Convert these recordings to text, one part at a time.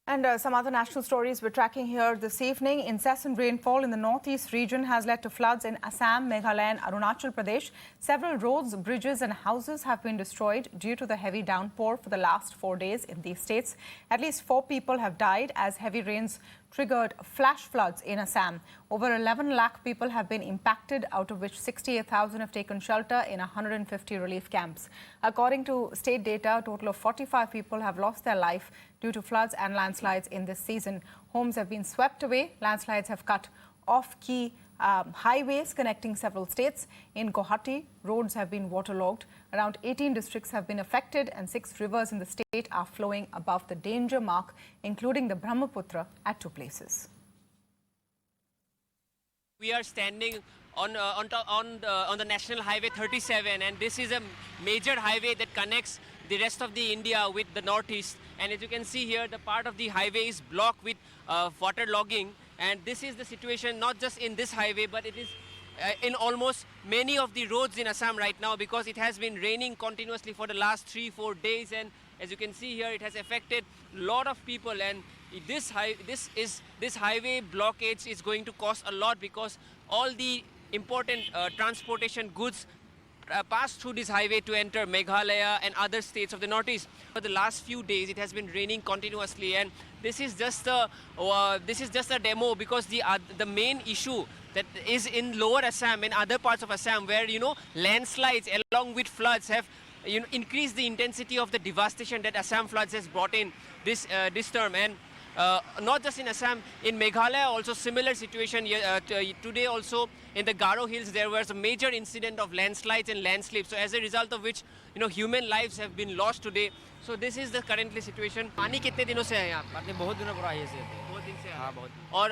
And some other national stories we're tracking here this evening. Incessant rainfall in the northeast region has led to floods in Assam, Meghalaya and Arunachal Pradesh. Several roads, bridges and houses have been destroyed due to the heavy downpour for the last 4 days in these states. At least 4 people have died as heavy rains triggered flash floods in Assam. Over 11 lakh people have been impacted, out of which 68,000 have taken shelter in 150 relief camps. According to state data, a total of 45 people have lost their life due to floods and landslides in this season. Homes have been swept away. Landslides have cut off key highways connecting several states. In Guwahati, roads have been waterlogged. Around 18 districts have been affected and 6 rivers in the state are flowing above the danger mark, including the Brahmaputra at 2 places. We are standing on the National Highway 37, and this is a major highway that connects the rest of the India with the northeast. And as you can see here, the part of the highway is blocked with water logging. And this is the situation not just in this highway, but it is in almost many of the roads in Assam right now, because it has been raining continuously for the last 3-4 days. And as you can see here, it has affected a lot of people. And this highway blockage is going to cost a lot, because all the important transportation goods pass through this highway to enter Meghalaya and other states of the northeast. For the last few days, it has been raining continuously, and this is just a demo, because the main issue that is in lower Assam and other parts of Assam, where landslides along with floods have increased the intensity of the devastation that Assam floods has brought in this term. And not just in Assam, in Meghalaya also similar situation. Today also in the Garo hills there was a major incident of landslides and landslips. So as a result of which human lives have been lost today. So this is the currently situation. पानी कितने दिनों से है यहाँ? पानी बहुत दिनों पर आया है। बहुत दिन से। हाँ बहुत। और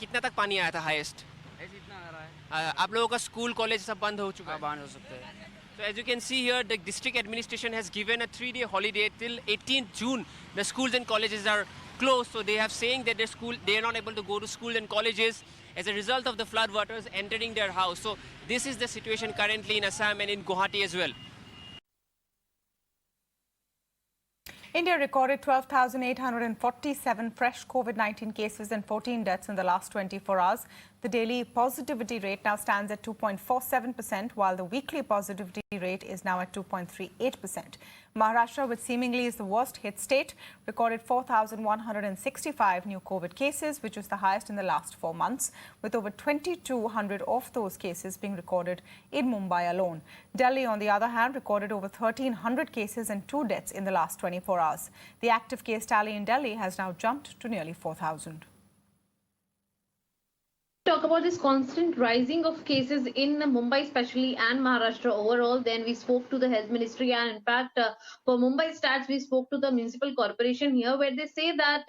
कितना तक पानी आया था हाईएस्ट? ऐसे इतना आ रहा है। आप लोगों का स्कूल कॉलेज सब बंद हो चुका है? बंद हो सकते हैं। So as you can see here, the district administration has given a 3-day holiday till 18th June. The schools and colleges are closed, so they have saying that they are not able to go to school and colleges as a result of the flood waters entering their house. So this is the situation currently in Assam and in Guwahati as well. India recorded 12,847 fresh COVID-19 cases and 14 deaths in the last 24 hours. The daily positivity rate now stands at 2.47%, while the weekly positivity rate is now at 2.38%. Maharashtra, which seemingly is the worst hit state, recorded 4,165 new COVID cases, which is the highest in the last 4 months, with over 2,200 of those cases being recorded in Mumbai alone. Delhi, on the other hand, recorded over 1,300 cases and 2 deaths in the last 24 hours. The active case tally in Delhi has now jumped to nearly 4,000. Talk about this constant rising of cases in Mumbai especially and Maharashtra overall. Then we spoke to the health ministry, and in fact for Mumbai stats we spoke to the municipal corporation here, where they say that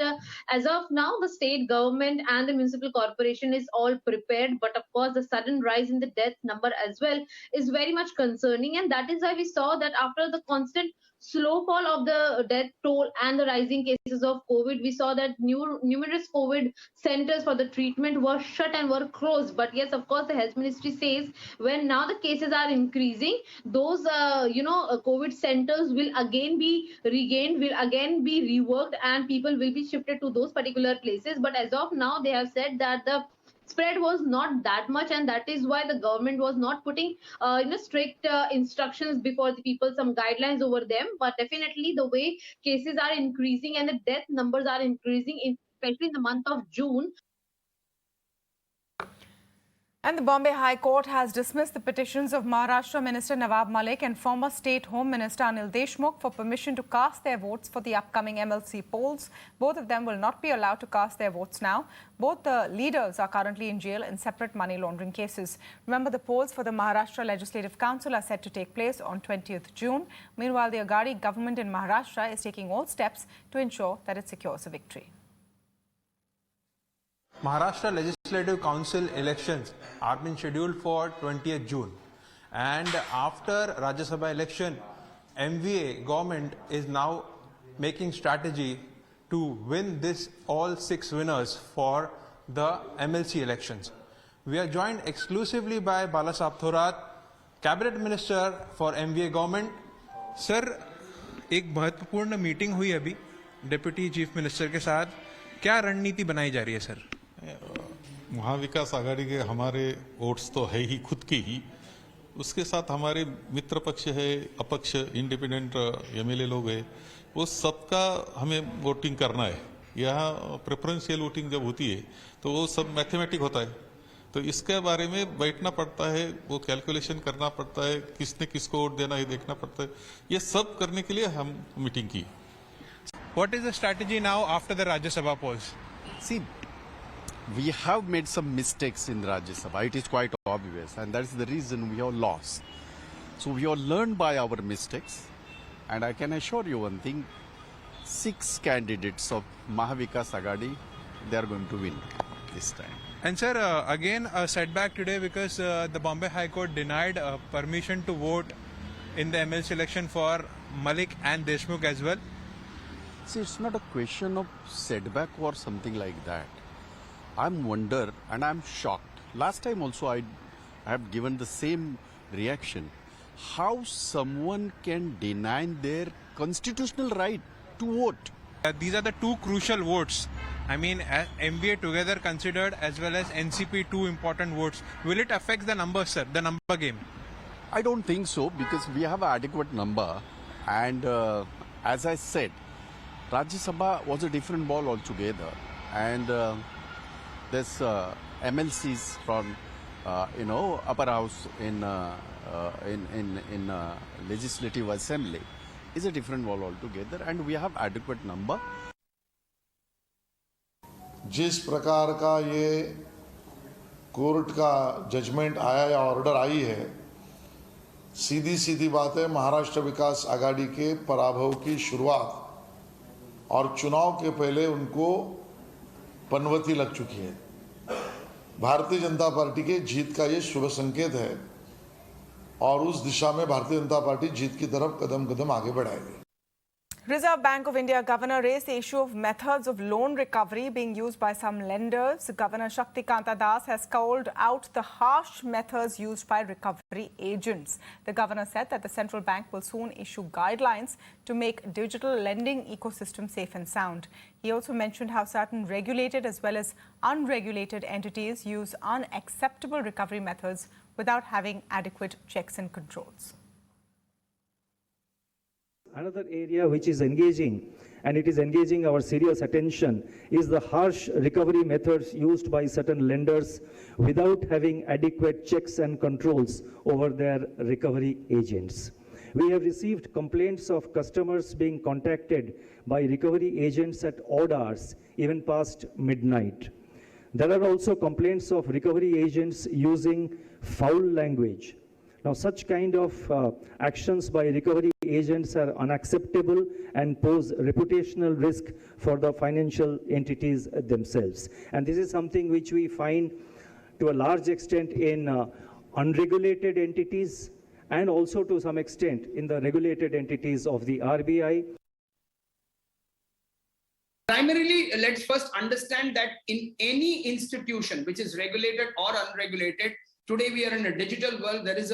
as of now the state government and the municipal corporation is all prepared, but of course the sudden rise in the death number as well is very much concerning. And that is why we saw that after the constant slow fall of the death toll and the rising cases of COVID, we saw that numerous COVID centers for the treatment were shut and were closed. But yes, of course, the health ministry says when now the cases are increasing, those COVID centers will again be regained, will again be reworked, and people will be shifted to those particular places. But as of now, they have said that the spread was not that much, and that is why the government was not putting strict instructions before the people, some guidelines over them. But definitely the way cases are increasing and the death numbers are increasing, especially in the month of June. And the Bombay High Court has dismissed the petitions of Maharashtra Minister Nawab Mallik and former State Home Minister Anil Deshmukh for permission to cast their votes for the upcoming MLC polls. Both of them will not be allowed to cast their votes now. Both the leaders are currently in jail in separate money laundering cases. Remember, the polls for the Maharashtra Legislative Council are set to take place on 20th June. Meanwhile, the Agadi government in Maharashtra is taking all steps to ensure that it secures a victory. Maharashtra Legislative Council elections are been scheduled for 20th June, and after Rajya Sabha election, MVA government is now making strategy to win this all 6 winners for the MLC elections. We are joined exclusively by Balasaheb Thorat, Cabinet Minister for MVA government. Sir, एक महत्वपूर्ण meeting हुई अभी deputy chief minister के साथ क्या रणनीति बनाई जा रही है सर? महाविकास आघाड़ी के हमारे वोट्स तो है ही खुद के ही, उसके साथ हमारे मित्र पक्ष है, अपक्ष इंडिपेंडेंट एमएलए लोग है, वो सबका हमें वोटिंग करना है। यहाँ प्रेफरेंशियल वोटिंग जब होती है तो वो सब मैथमेटिक होता है, तो इसके बारे में बैठना पड़ता है, वो कैलकुलेशन करना पड़ता है, किसने किसको वोट देना है देखना पड़ता है। ये सब करने के लिए हम मीटिंग की। What is the strategy now after the Rajya Sabha polls? See, we have made some mistakes in Rajya Sabha. It is quite obvious, and that is the reason we have lost. So we have learned by our mistakes, and I can assure you one thing: 6 candidates of Mahavikas Aghadi, they are going to win this time. And sir, again a setback today because the Bombay High Court denied permission to vote in the MLC election for Mallik and Deshmukh as well. See, it's not a question of setback or something like that. I'm wonder and I'm shocked. Last time also I have given the same reaction. How someone can deny their constitutional right to vote? These are the two crucial votes. I mean, MBA together considered as well as NCP, two important votes. Will it affect the numbers, sir, the number game? I don't think so, because we have an adequate number, and as I said, Rajya Sabha was a different ball altogether, and this MLCs from upper house in legislative assembly is a different ball altogether, and we have adequate number. जिस प्रकार का ये court का judgement आया या order आई है, सीधी सीधी बात है, महाराष्ट्र विकास आघाड़ी के पराभव की शुरुआत और चुनाव के पहले उनको पनवती लग चुकी है। भारतीय जनता पार्टी के जीत का ये शुभ संकेत है और उस दिशा में भारतीय जनता पार्टी जीत की तरफ कदम कदम आगे बढ़ाएगी। Reserve Bank of India Governor raised the issue of methods of loan recovery being used by some lenders. Governor Shaktikanta has called out the harsh methods used by recovery agents. The governor said that the central bank will soon issue guidelines to make digital lending ecosystem safe and sound. He also mentioned how certain regulated as well as unregulated entities use unacceptable recovery methods without having adequate checks and controls. Another area which is engaging, and it is engaging our serious attention, is the harsh recovery methods used by certain lenders without having adequate checks and controls over their recovery agents. We have received complaints of customers being contacted by recovery agents at odd hours, even past midnight. There are also complaints of recovery agents using foul language. Now, such kind of actions by recovery agents are unacceptable and pose reputational risk for the financial entities themselves. And this is something which we find to a large extent in unregulated entities and also to some extent in the regulated entities of the RBI. Primarily, let's first understand that in any institution which is regulated or unregulated, today we are in a digital world, there is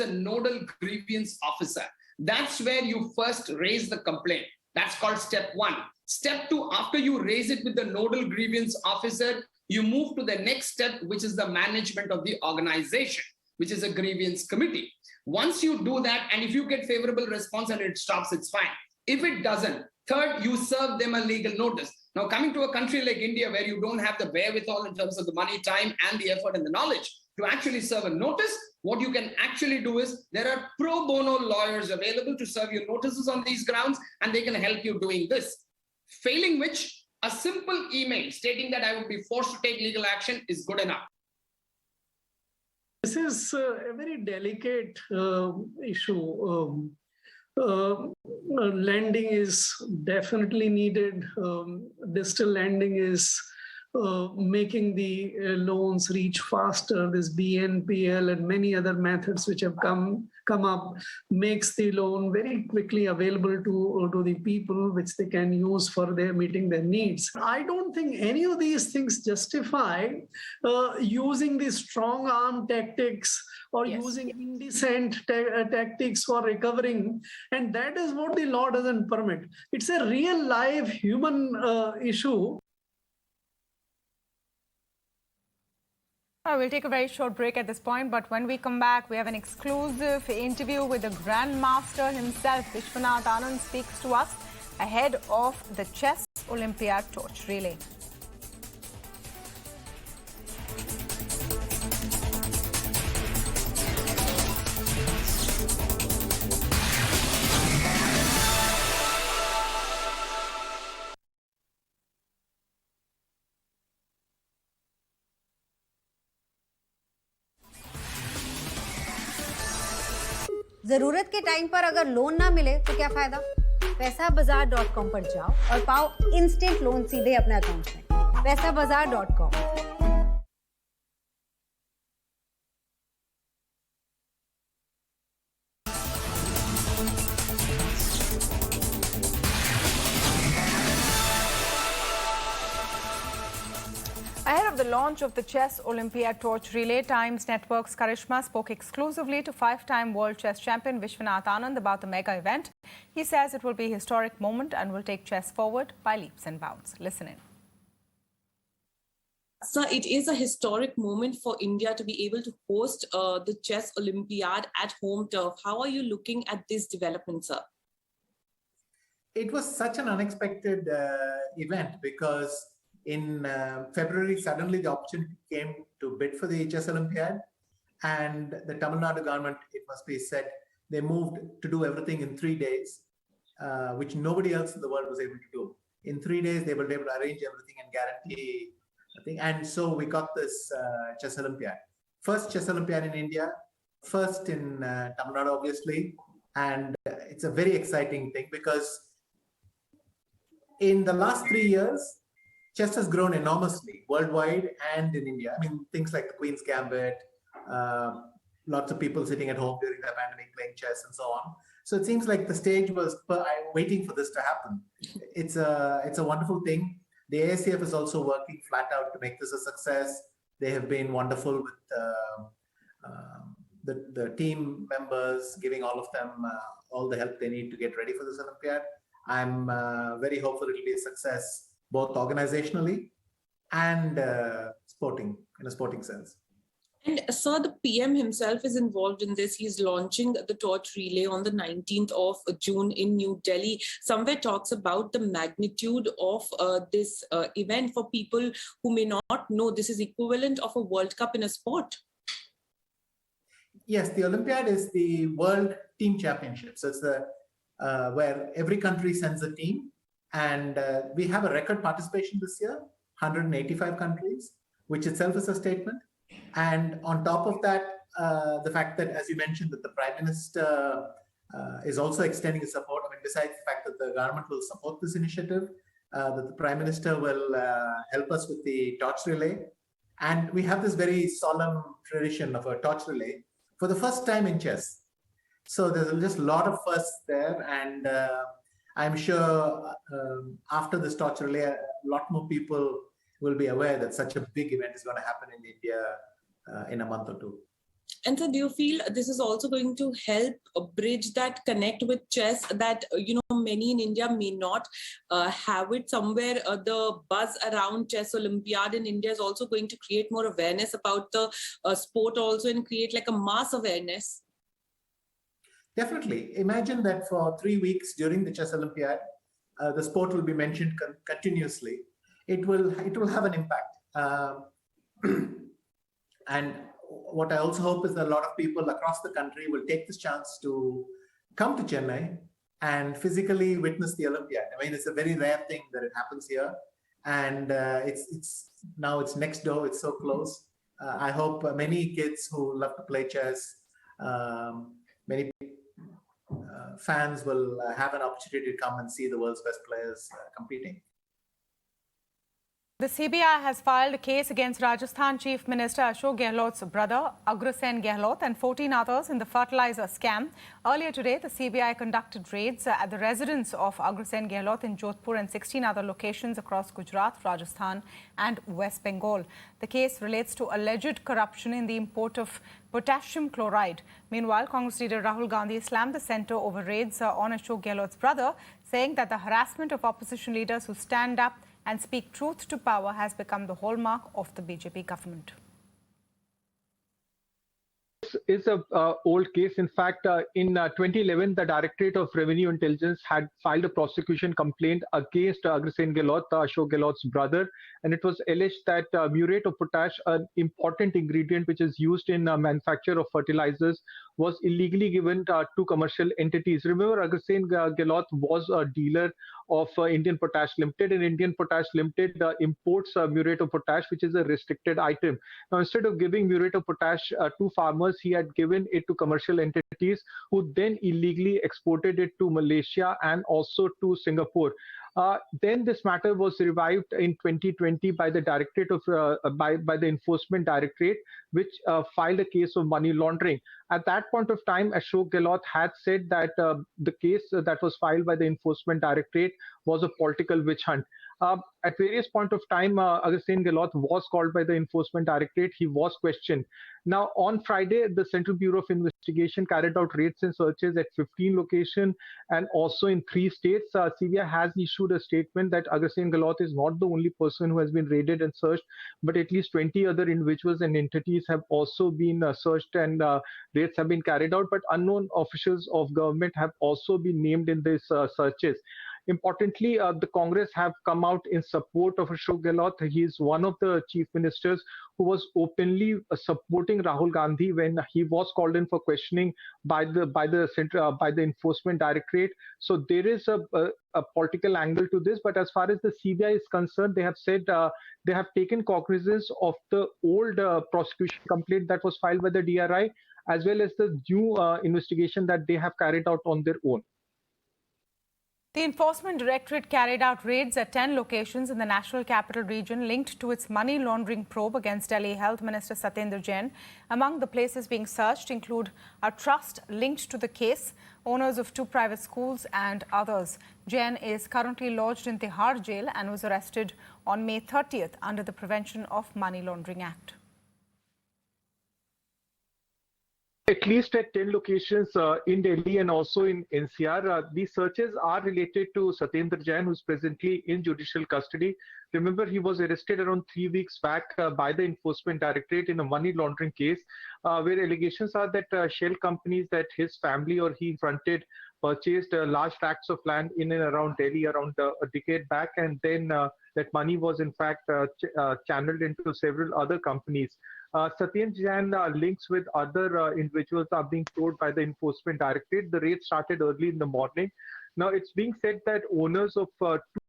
a nodal grievance officer. That's where you first raise the complaint. That's called step 1. Step 2, after you raise it with the nodal grievance officer, you move to the next step, which is the management of the organization, which is a grievance committee. Once you do that, and if you get favorable response and it stops, it's fine. If it doesn't, third, you serve them a legal notice. Now, coming to a country like India, where you don't have the wherewithal in terms of the money, time, and the effort and the knowledge to actually serve a notice, what you can actually do is there are pro bono lawyers available to serve you notices on these grounds, and they can help you doing this. Failing which, a simple email stating that I would be forced to take legal action is good enough. This is a very delicate issue. Lending is definitely needed. Digital lending is making the loans reach faster. This BNPL and many other methods which have come up makes the loan very quickly available to the people, which they can use for meeting their needs. I don't think any of these things justify using the strong arm tactics or using indecent tactics for recovering. And that is what the law doesn't permit. It's a real live human issue. We'll take a very short break at this point, but when we come back, we have an exclusive interview with the Grandmaster himself. Vishwanath Anand speaks to us ahead of the Chess Olympiad torch relay. जरूरत के time पर अगर loan ना मिले तो क्या फायदा? पैसाबाजार.com पर जाओ और पाओ इंस्टेंट लोन सीधे अपने अकाउंट में। पैसाबाजार.com। Ahead of the launch of the Chess Olympiad torch relay, Times Network's Karishma spoke exclusively to five-time world chess champion Vishwanath Anand about the mega event. He says it will be a historic moment and will take chess forward by leaps and bounds. Listen in. Sir, it is a historic moment for India to be able to host the Chess Olympiad at home turf. How are you looking at this development, sir? It was such an unexpected event because in February, suddenly the opportunity came to bid for the Chess Olympiad, and the Tamil Nadu government, it must be said, they moved to do everything in 3 days, which nobody else in the world was able to do. In 3 days, they were able to arrange everything and guarantee everything. And so we got this Chess Olympiad. First Chess Olympiad in India, first in Tamil Nadu, obviously, and it's a very exciting thing because in the last 3 years, chess has grown enormously worldwide and in India. I mean, things like the Queen's Gambit, lots of people sitting at home during the pandemic playing chess and so on. So it seems like the stage was waiting for this to happen. It's a wonderful thing. The ASCF is also working flat out to make this a success. They have been wonderful with the team members, giving all of them all the help they need to get ready for this Olympiad. I'm very hopeful it will be a success, both organizationally and sporting, in a sporting sense. And sir, the PM himself is involved in this. He's launching the torch relay on the 19th of June in New Delhi. Somewhere talks about the magnitude of this event for people who may not know. This is equivalent of a World Cup in a sport. Yes, the Olympiad is the World Team Championship. So it's the where every country sends a team. And we have a record participation this year, 185 countries, which itself is a statement. And on top of that, the fact that, as you mentioned, that the Prime Minister is also extending his support. I mean, besides the fact that the government will support this initiative, that the Prime Minister will help us with the torch relay. And we have this very solemn tradition of a torch relay for the first time in chess. So there's just a lot of firsts there. And I'm sure after this torch relay, a lot more people will be aware that such a big event is going to happen in India in a month or two. And so do you feel this is also going to help bridge that connect with chess that, many in India may not have it somewhere? The buzz around Chess Olympiad in India is also going to create more awareness about the sport also and create like a mass awareness. Definitely. Imagine that for 3 weeks during the Chess Olympiad, the sport will be mentioned continuously. It will have an impact. And what I also hope is that a lot of people across the country will take this chance to come to Chennai and physically witness the Olympiad. I mean, it's a very rare thing that it happens here. And it's next door, it's so close. I hope many kids who love to play chess, many fans will have an opportunity to come and see the world's best players competing. The CBI has filed a case against Rajasthan Chief Minister Ashok Gehlot's brother, Agrasen Gehlot, and 14 others in the fertiliser scam. Earlier today, the CBI conducted raids at the residence of Agrasen Gehlot in Jodhpur and 16 other locations across Gujarat, Rajasthan and West Bengal. The case relates to alleged corruption in the import of potassium chloride. Meanwhile, Congress leader Rahul Gandhi slammed the centre over raids on Ashok Gehlot's brother, saying that the harassment of opposition leaders who stand up and speak truth to power has become the hallmark of the BJP government. This is an old case. In fact, in 2011, the Directorate of Revenue Intelligence had filed a prosecution complaint against Agrasen Gehlot, Ashok Gehlot's brother, and it was alleged that muriate of potash, an important ingredient which is used in manufacture of fertilizers, was illegally given to commercial entities. Remember, Agrasen Gehlot was a dealer of Indian Potash Limited, and Indian Potash Limited imports muriate of potash, which is a restricted item. Now, instead of giving muriate of potash to farmers, he had given it to commercial entities who then illegally exported it to Malaysia and also to Singapore. Then this matter was revived in 2020 by the Directorate of by the Enforcement Directorate, which filed a case of money laundering. At that point of time, Ashok Gehlot had said that the case that was filed by the Enforcement Directorate was a political witch hunt. At various points of time, Agrasen Gehlot was called by the Enforcement Directorate. He was questioned. Now, on Friday, the Central Bureau of Investigation carried out raids and searches at 15 locations and also in 3 states. CBI has issued a statement that Agrasen Gehlot is not the only person who has been raided and searched, but at least 20 other individuals and entities have also been searched and raids have been carried out. But unknown officials of government have also been named in these searches. Importantly, the Congress have come out in support of Ashok Gehlot. He is one of the chief ministers who was openly supporting Rahul Gandhi when he was called in for questioning by the Enforcement Directorate. So there is a political angle to this. But as far as the CBI is concerned, they have said they have taken cognizance of the old prosecution complaint that was filed by the DRI, as well as the new investigation that they have carried out on their own. The Enforcement Directorate carried out raids at 10 locations in the National Capital Region linked to its money laundering probe against Delhi Health Minister Satyendra Jain. Among the places being searched include a trust linked to the case, owners of 2 private schools and others. Jain is currently lodged in Tihar jail and was arrested on May 30th under the Prevention of Money Laundering Act. At least at 10 locations in Delhi and also in NCR, these searches are related to Satyendra Jain, who is presently in judicial custody. Remember, he was arrested around 3 weeks back by the Enforcement Directorate in a money laundering case, where allegations are that shell companies that his family or he fronted purchased large tracts of land in and around Delhi around a decade back, and then that money was in fact channeled into several other companies. Satyendra Jain links with other individuals are being told by the Enforcement Directorate. The raid started early in the morning. Now, it's being said that owners of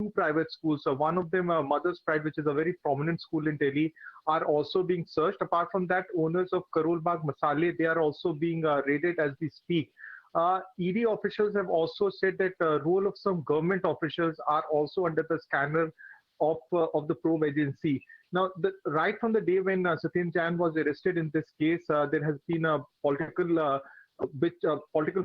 2 private schools, one of them Mother's Pride, which is a very prominent school in Delhi, are also being searched. Apart from that, owners of Karol Bagh Masale, they are also being raided as we speak. ED officials have also said that the role of some government officials are also under the scanner of the probe agency. Now, right from the day when Satyendra Jain was arrested in this case, there has been a political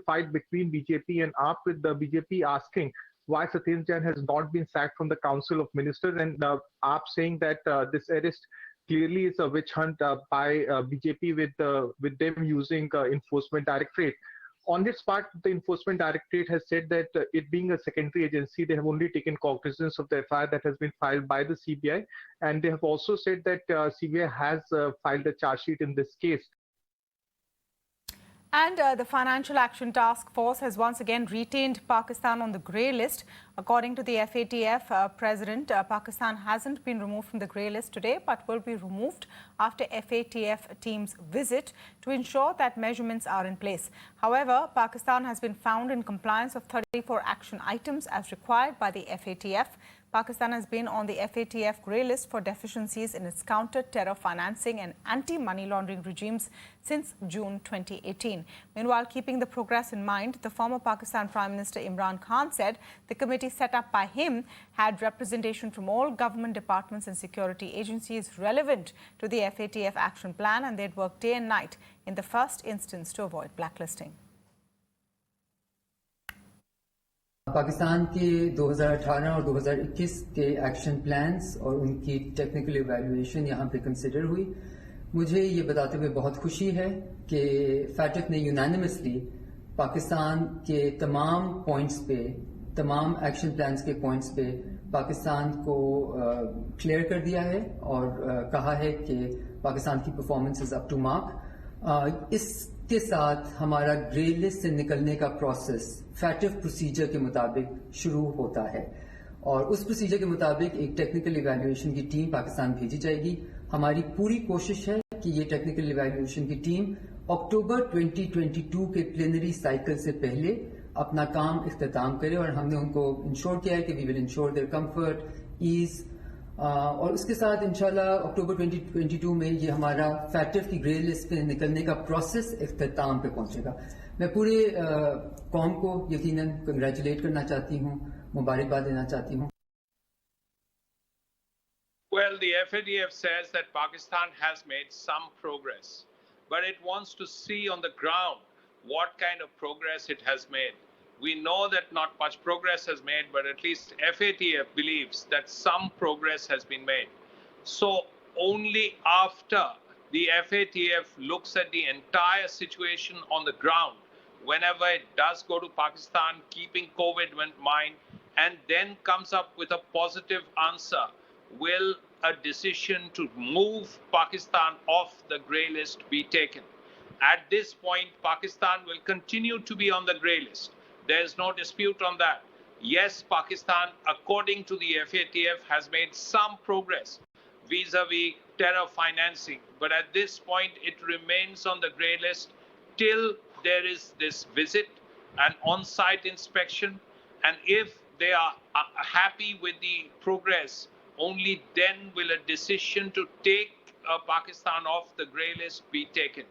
fight between BJP and AAP, with the BJP asking why Satyendra Jain has not been sacked from the Council of Ministers, and AAP saying that this arrest clearly is a witch hunt by BJP with them using Enforcement Directorate. On this part, the Enforcement Directorate has said that it being a secondary agency, they have only taken cognizance of the FIR that has been filed by the CBI, and they have also said that CBI has filed a charge sheet in this case. And the Financial Action Task Force has once again retained Pakistan on the grey list. According to the FATF president, Pakistan hasn't been removed from the grey list today, but will be removed after FATF team's visit to ensure that measurements are in place. However, Pakistan has been found in compliance of 34 action items as required by the FATF. Pakistan has been on the FATF grey list for deficiencies in its counter-terror financing and anti-money laundering regimes since June 2018. Meanwhile, keeping the progress in mind, the former Pakistan Prime Minister Imran Khan said the committee set up by him had representation from all government departments and security agencies relevant to the FATF action plan, and they'd work day and night in the first instance to avoid blacklisting. Pakistan के 2018 और 2021 के action plans और उनकी technical evaluation यहाँ पे consider हुई। मुझे ये बताते हुए बहुत खुशी है कि फैटफ ने यूनानिमसली पाकिस्तान के तमाम पॉइंट्स पे, तमाम एक्शन प्लान्स के पॉइंट्स पे पाकिस्तान को क्लियर कर दिया है और कहा है कि पाकिस्तान की performance is up to mark. इसके साथ हमारा ग्रे लिस्ट से निकलने का प्रोसेस फैटफ प्रोसीजर के मुताबिक शुरू होता है और उस प्रोसीजर के मुताबिक एक टेक्निकल इवैल्यूएशन की टीम पाकिस्तान भेजी जाएगी। हमारी पूरी कोशिश है कि ये टेक्निकल इवैल्यूएशन की टीम अक्टूबर 2022 के प्लेनरी साइकिल से पहले अपना काम इख्तिताम करे और हमने उनको इंश्योर किया है कि we will ensure their comfort, ease और उसके साथ इंशाल्लाह अक्टूबर 2022 में ये हमारा फैटफ की ग्रे लिस्ट पे निकलने का प्रोसेस इख्तिताम पे पहुंचेगा। मैं पूरे कौम को यकीनन कंग्रेचुलेट करना चाहती हूँ, मुबारकबाद देना चाहती हूँ। Well, the FATF says that Pakistan has made some progress, but it wants to see on the ground what kind of progress it has made. We know that not much progress has made, but at least FATF believes that some progress has been made. So only after the FATF looks at the entire situation on the ground, whenever it does go to Pakistan, keeping COVID in mind, and then comes up with a positive answer, will a decision to move Pakistan off the grey list be taken. At this point, Pakistan will continue to be on the grey list. There is no dispute on that. Yes, Pakistan, according to the FATF, has made some progress vis-a-vis terror financing, but at this point, it remains on the grey list till there is this visit, an on-site inspection, and if they are happy with the progress, only then will a decision to take Pakistan off the grey list be taken.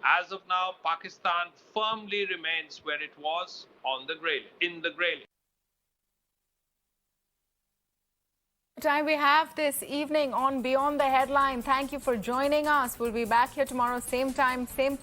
As of now, Pakistan firmly remains where it was on the grey list, in the grey list. Time we have this evening on Beyond the Headline. Thank you for joining us. We'll be back here tomorrow, same time, same